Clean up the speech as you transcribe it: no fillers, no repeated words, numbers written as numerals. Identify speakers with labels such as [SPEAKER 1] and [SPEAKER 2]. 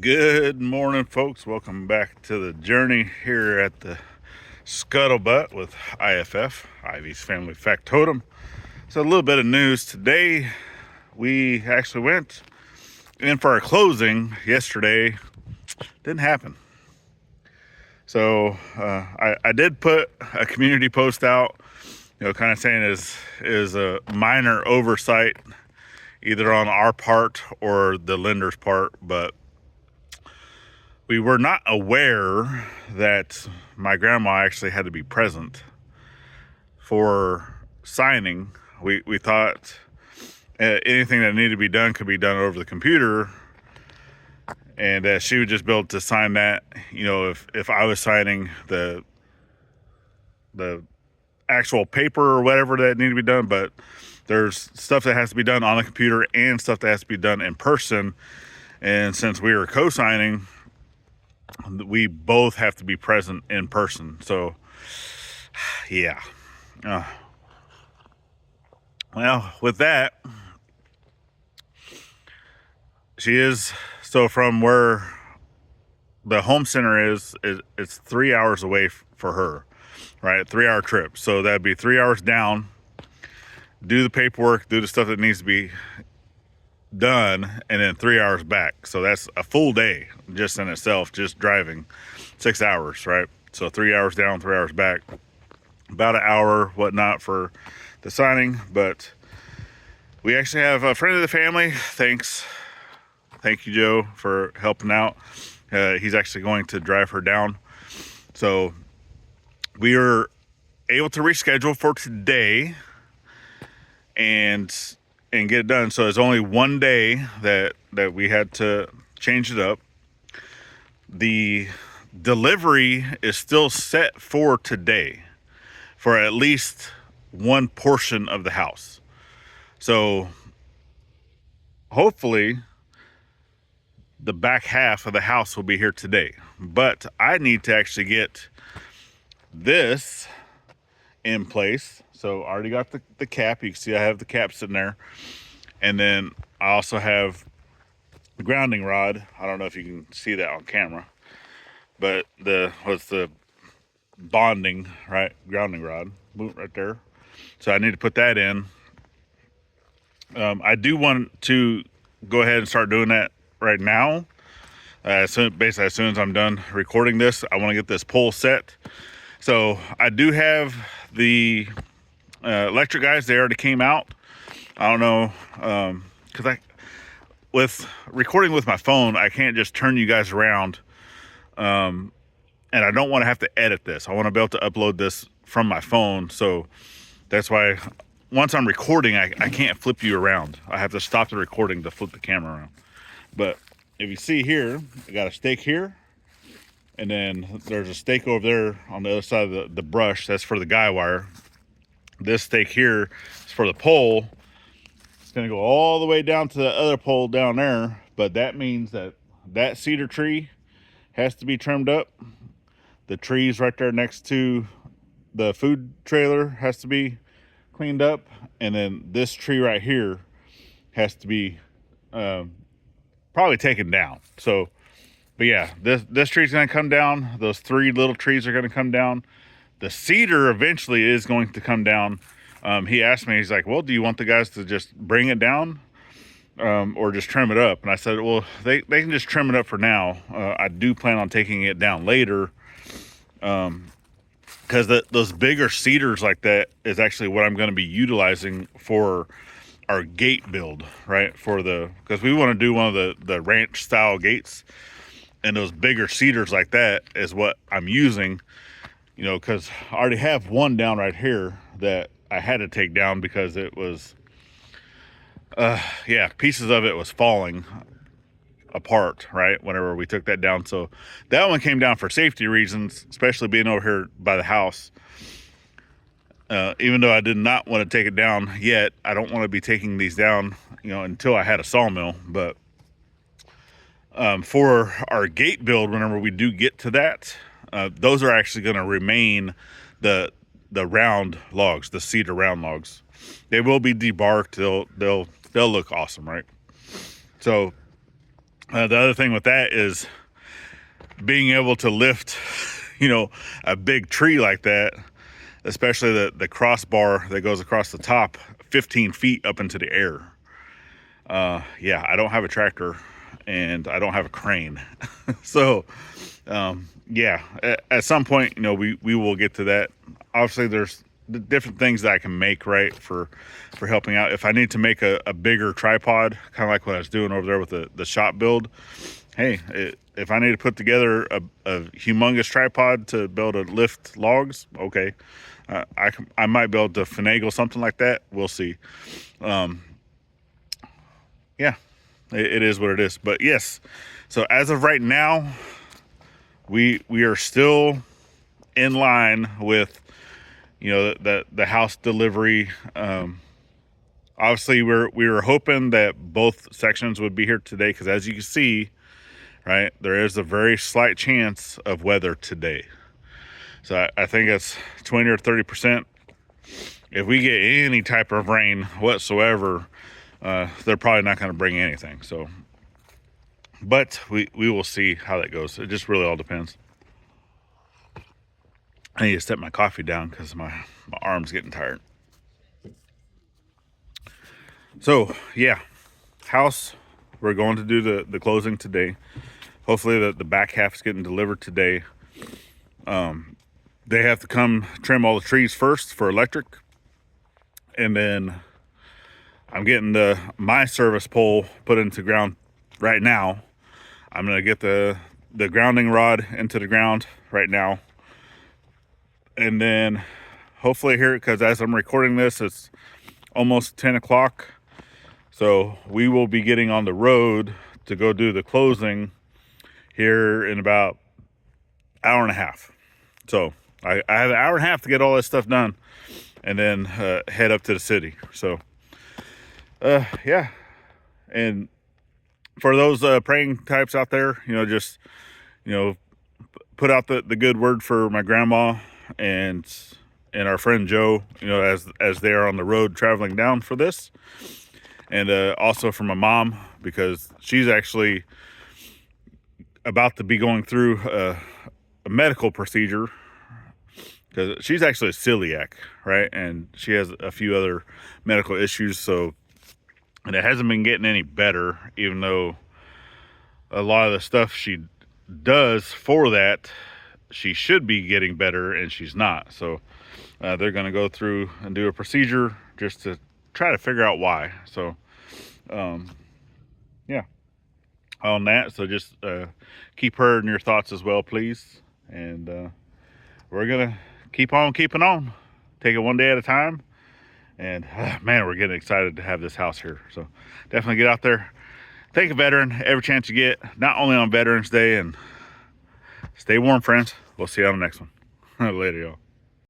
[SPEAKER 1] Good morning, folks. Welcome back to the journey here at the Scuttlebutt with IFF, Ivy's Family Factotum. So, a little bit of news today. We actually went in for our closing yesterday. Didn't happen. So, I did put a community post out, kind of saying is a minor oversight, either on our part or the lender's part, but we were not aware that my grandma actually had to be present for signing. We thought anything that needed to be done could be done over the computer, and she would just be able to sign that. If I was signing the actual paper or whatever that needed to be done, but there's stuff that has to be done on the computer and stuff that has to be done in person. And since we were co-signing, we both have to be present in person. So, yeah. Well, with that, she is, so from where the home center is it's 3 hours away for her, right? 3 hour trip. So that'd be 3 hours down, do the paperwork, do the stuff that needs to be done, and then 3 hours back. So that's a full day just in itself, just driving 6 hours, right? So 3 hours down, 3 hours back, about an hour, whatnot, for the signing. But we actually have a friend of the family. Thank you, Joe, for helping out. He's actually going to drive her down. So we are able to reschedule for today and get it done. So it's only one day that we had to change it up. The delivery is still set for today for at least one portion of the house. So hopefully the back half of the house will be here today. But I need to actually get this in place. So I already got the cap. You can see I have the cap sitting there. And then I also have the grounding rod. I don't know if you can see that on camera, but what's the bonding, right? Grounding rod right there. So I need to put that in. I do want to go ahead and start doing that right now. Basically, as soon as I'm done recording this, I want to get this pole set. So I do have the electric guys. They already came out. I don't know, because with recording with my phone, I can't just turn you guys around, and I don't want to have to edit this. I want to be able to upload this from my phone. So that's why once I'm recording, I can't flip you around. I have to stop the recording to flip the camera around. But if you see here, I got a stake here, and then there's a stake over there on the other side of the brush. That's for the guy wire. This stake here is for the pole. It's going to go all the way down to the other pole down there, but that means that cedar tree has to be trimmed up. The trees right there next to the food trailer has to be cleaned up, and then this tree right here has to be probably taken down. So, but yeah, this tree's going to come down. Those three little trees are going to come down. The cedar eventually is going to come down. He asked me, he's like, well, do you want the guys to just bring it down or just trim it up? And I said, well, they can just trim it up for now. I do plan on taking it down later, because those bigger cedars like that is actually what I'm going to be utilizing for our gate build, right? Because we want to do one of the ranch style gates, and those bigger cedars like that is what I'm using, because I already have one down right here that I had to take down because it was, pieces of it was falling apart, right, whenever we took that down. So that one came down for safety reasons, especially being over here by the house. Even though I did not want to take it down yet, I don't want to be taking these down, until I had a sawmill. But for our gate build, whenever we do get to that, those are actually going to remain the round logs, the cedar round logs. They will be debarked. They'll look awesome, right? So The other thing with that is being able to lift, a big tree like that, especially the crossbar that goes across the top 15 feet up into the air. Yeah, I don't have a tractor and I don't have a crane. So, yeah, at some point, we will get to that. Obviously, there's different things that I can make, right, for helping out. If I need to make a bigger tripod, kind of like what I was doing over there with the shop build, hey, if I need to put together a humongous tripod to be able to lift logs, okay, I might be able to finagle something like that. We'll see. Yeah, it is what it is. But yes, so as of right now, we are still in line with the house delivery. Obviously, we were hoping that both sections would be here today, because as you can see, right, there is a very slight chance of weather today. So I think it's 20 or 30%. If we get any type of rain whatsoever, they're probably not going to bring anything. So, but we will see how that goes. It just really all depends. I need to set my coffee down because my arm's getting tired. So yeah, house, we're going to do the closing today. Hopefully the back half is getting delivered today. They have to come trim all the trees first for electric, and then I'm getting my service pole put into ground right now. I'm gonna get the grounding rod into the ground right now, and then hopefully here, because as I'm recording this, it's almost 10 o'clock. So we will be getting on the road to go do the closing here in about an hour and a half. So I have an hour and a half to get all this stuff done, and then head up to the city. So yeah, and for those praying types out there, just put out the good word for my grandma and our friend Joe, as they are on the road traveling down for this, and also for my mom, because she's actually about to be going through a medical procedure, because she's actually a celiac, right? And she has a few other medical issues. So, and it hasn't been getting any better, even though a lot of the stuff she does for that, she should be getting better, and she's not. So they're going to go through and do a procedure just to try to figure out why. So, yeah, on that. So just keep her in your thoughts as well, please. And we're going to keep on keeping on, take it one day at a time. And man, we're getting excited to have this house here. So definitely get out there, thank a veteran every chance you get, not only on Veterans Day. And stay warm, friends. We'll see you on the next one. Later, y'all.